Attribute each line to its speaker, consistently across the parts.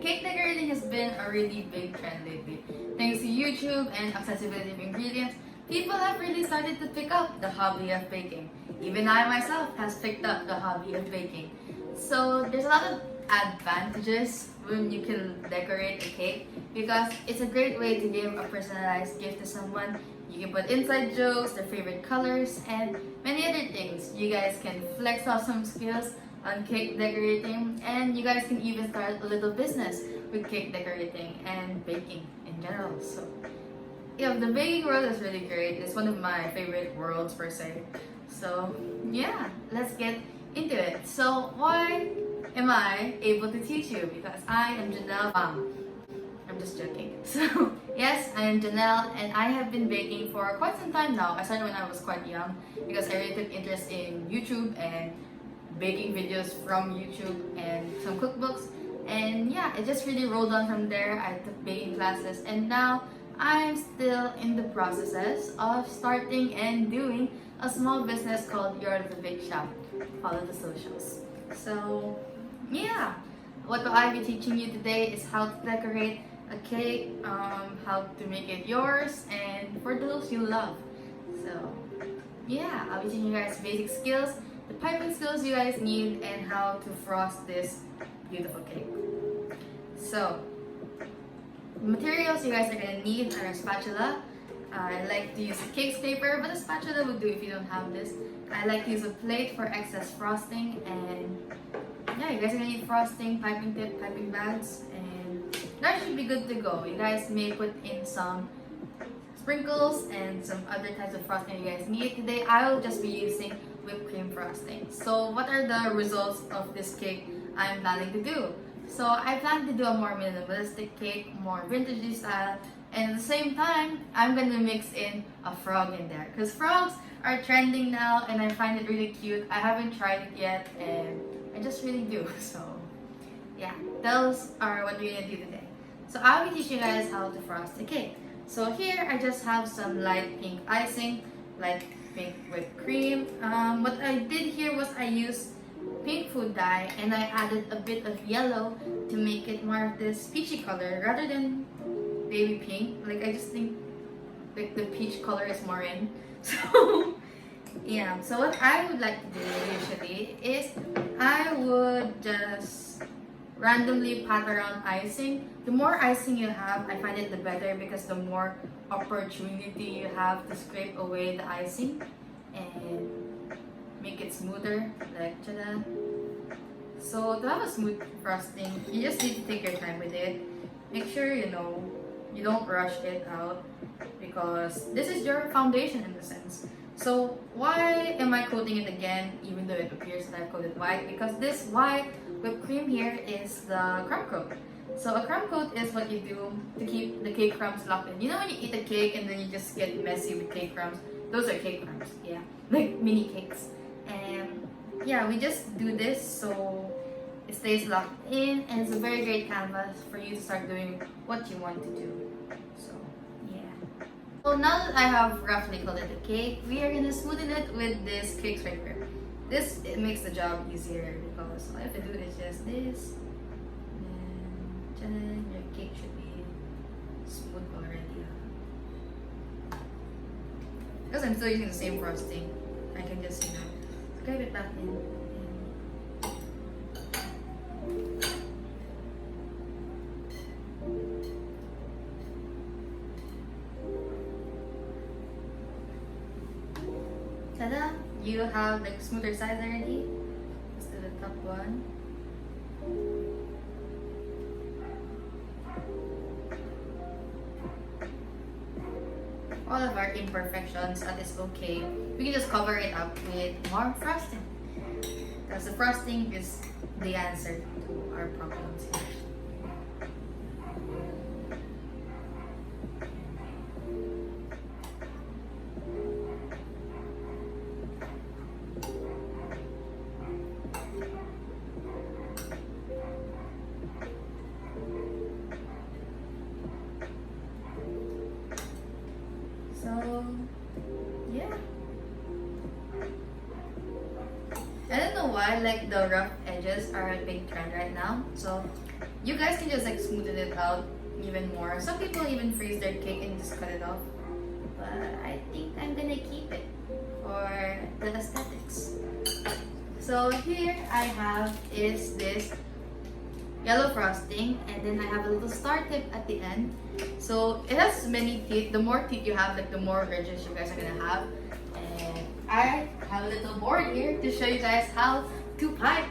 Speaker 1: cake decorating has been a really big trend lately. Thanks to YouTube and accessibility of ingredients, people have really started to pick up the hobby of baking. Even I myself has picked up the hobby of baking. So there's a lot of advantages when you can decorate a cake because it's a great way to give a personalized gift to someone. You can put inside jokes, their favorite colors, and many other things. You guys can flex off some skills on cake decorating, and you guys can even start a little business with cake decorating and baking in general. So yeah, the baking world is really great. It's one of my favorite worlds per se. So yeah, let's get into it. So why am I able to teach you? Because I am Janelle. I'm just joking. So yes, I am Janelle and I have been baking for quite some time now. I started when I was quite young because I really took interest in YouTube and baking videos from YouTube and some cookbooks. And yeah, it just really rolled on from there. I took baking classes and now I'm still in the processes of starting and doing a small business called the BAKESHOP. Follow the socials. So yeah, what will I be teaching you today is how to decorate a cake, how to make it yours, and for those you love. So yeah, I'll be teaching you guys basic skills, the piping skills you guys need, and how to frost this beautiful cake. So materials you guys are gonna need are a spatula. I like to use a cake scraper, but a spatula would do if you don't have this. I like to use a plate for excess frosting, and yeah, you guys are gonna need frosting, piping tip, piping bags, and that should be good to go. You guys may put in some sprinkles and some other types of frosting you guys need. Today, I will just be using whipped cream frosting. So what are the results of this cake I'm planning to do? So I plan to do a more minimalistic cake, more vintagey style, and at the same time, I'm gonna mix in a frog in there because frogs are trending now and I find it really cute. I haven't tried it yet and I just really do. So yeah, those are what we're gonna do today. So I'll be teaching you guys how to frost the cake. So here I just have some light pink icing, light pink whipped cream. What I did here was I used pink food dye and I added a bit of yellow to make it more of this peachy color rather than baby pink. Like I just think like the peach color is more in. So yeah, so what I would like to do usually is I would just randomly pat around icing. The more icing you have, I find it the better because the more opportunity you have to scrape away the icing and make it smoother, like ta-da. So to have a smooth frosting, you just need to take your time with it. Make sure you don't rush it out because this is your foundation in a sense. So why am I coating it again even though it appears that I coated white? Because this white whipped cream here is the crumb coat. So a crumb coat is what you do to keep the cake crumbs locked in. You know when you eat a cake and then you just get messy with cake crumbs? Those are cake crumbs, yeah, like mini cakes. And yeah, we just do this so it stays locked in and it's a very great canvas for you to start doing what you want to do. So yeah. So now that I have roughly coated the cake, we are gonna smoothen it with this cake scraper. This it makes the job easier because all I have to do is just this, and then your cake should be smooth already. Because I'm still using the same frosting, I can just scrape it back in. Ta-da! You have like smoother sides already. Let's do the top one. All of our imperfections, that is okay. We can just cover it up with more frosting. Because the frosting is the answer to our problems here. So yeah, I don't know why like the rough edges are a big trend right now. So You guys can just like smoothen it out even more. Some people even freeze their cake and just cut it off. But I think I'm gonna keep it for the aesthetics. So here I have is this yellow frosting, and then I have a little star tip at the end. So it has many teeth. The more teeth you have, like the more ridges you guys are gonna have. And I have a little board here to show you guys how to pipe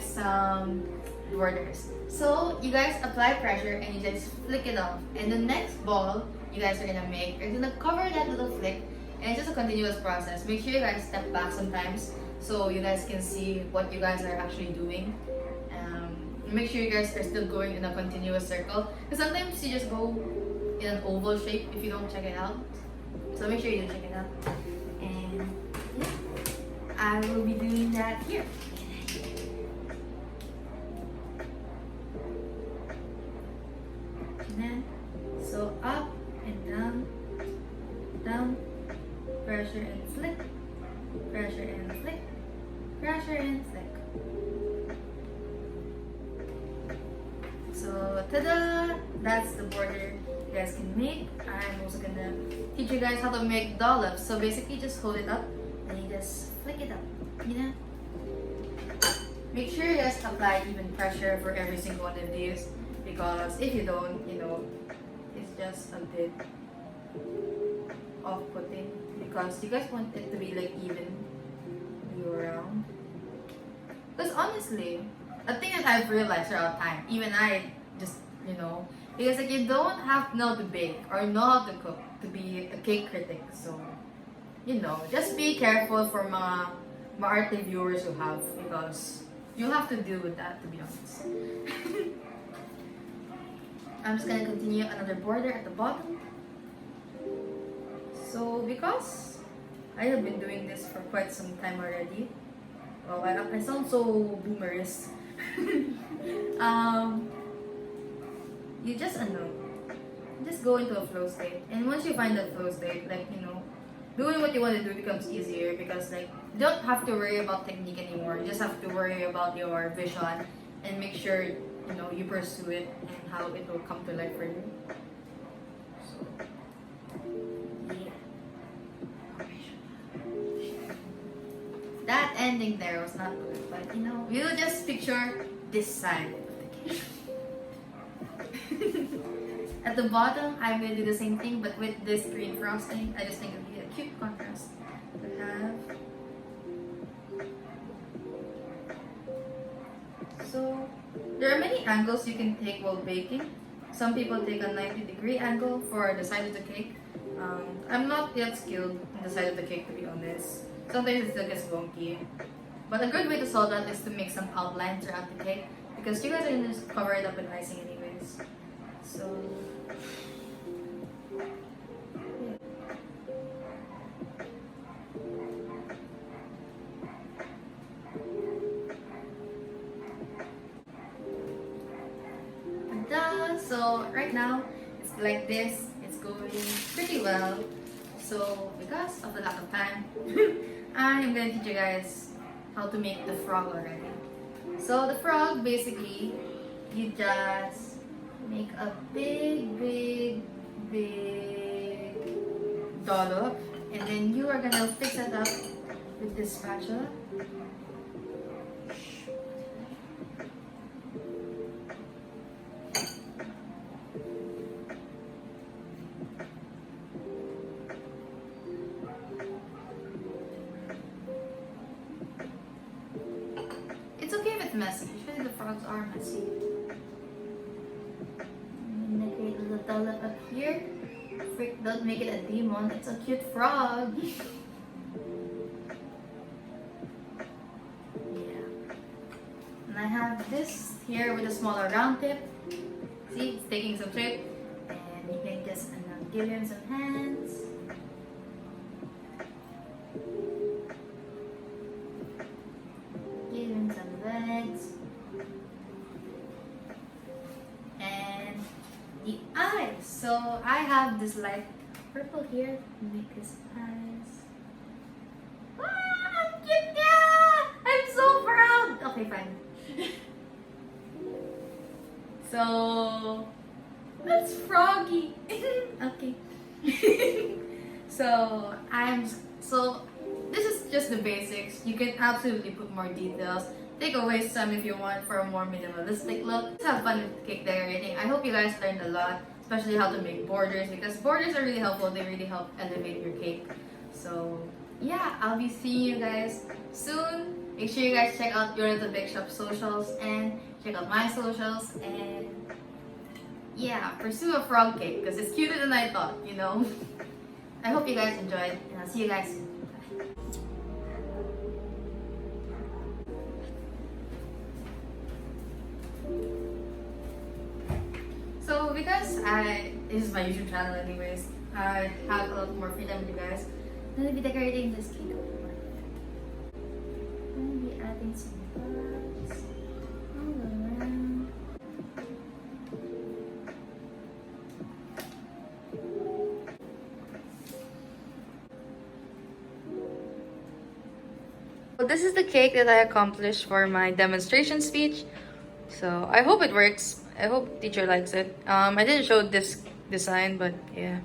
Speaker 1: some borders. So you guys apply pressure and you just flick it off. And the next ball you guys are gonna make, you're gonna cover that little flick, and it's just a continuous process. Make sure you guys step back sometimes so you guys can see what you guys are actually doing. Make sure you guys are still going in a continuous circle, because sometimes you just go in an oval shape if you don't check it out. So make sure you do check it out. And yeah, I will be doing that here. And then, so up and down, down, pressure and flick, pressure and flick, pressure and flick. So, ta-da! That's the border you guys can make. I'm also gonna teach you guys how to make dollops. So basically, just hold it up and you just flick it up, you know? Make sure you guys apply even pressure for every single one of these, because if you don't, you know, it's just a bit off-putting, because you guys want it to be like even around. Because honestly, a thing that I've realized throughout time, even I just, you know, because like you don't have to know to bake or know how to cook to be a cake critic. So, you know, just be careful for my arte viewers who have, because you have to deal with that, to be honest. I'm just gonna continue another border at the bottom. So because I have been doing this for quite some time already. Oh, I sound so boomerist. You just just go into a flow state, and once you find that flow state, like, you know, doing what you want to do becomes easier, because like you don't have to worry about technique anymore. You just have to worry about your vision and make sure, you know, you pursue it and how it will come to life for you. So, yeah. That ending there was not good, but you know, you just picture this side of the cake. At the bottom, I'm gonna do the same thing, but with this green frosting. I just think it would be a cute contrast to have. So, there are many angles you can take while baking. Some people take a 90-degree angle for the side of the cake. I'm not yet skilled in the side of the cake, to be honest. Sometimes it still gets wonky. But a good way to solve that is to make some outline throughout the cake, because you guys are going to just cover it up with icing anyways. So, yeah. And so right now, it's like this. It's going pretty well. So because of the lack of time, I'm gonna teach you guys how to make the frog already. So the frog, basically, you just make a big dollop, and then you are gonna fix it up with this spatula. Messy. Usually the frogs are messy. I'm gonna create a little dollop up here. Freak, don't make it a demon. It's a cute frog. Yeah. And I have this here with a smaller round tip. See, it's taking some shape. And you can just give him some hands. Give him some legs. And the eyes. So I have this light purple here to make his eyes. Ah, cute! Yeah! I'm so proud! Okay, fine. So that's froggy. Okay. So this is just the basics. You can absolutely put more details. Take away some if you want for a more minimalistic look. Just have fun with cake decorating. I hope you guys learned a lot, especially how to make borders, because borders are really helpful. They really help elevate your cake. So yeah, I'll be seeing you guys soon. Make sure you guys check out Your Little BAKESHOP socials and check out my socials, and yeah, pursue a frog cake because it's cuter than I thought, you know. I hope you guys enjoyed, and I'll see you guys soon. Bye. So because this is my YouTube channel anyways, I have a lot more freedom with you guys. I'm gonna be decorating this cake. I'm gonna be adding some buds all around. So this is the cake that I accomplished for my demonstration speech. So I hope it works. I hope teacher likes it. I didn't show this design, but yeah.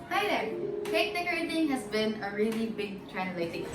Speaker 1: Hi there! Cake decorating has been a really big trend lately.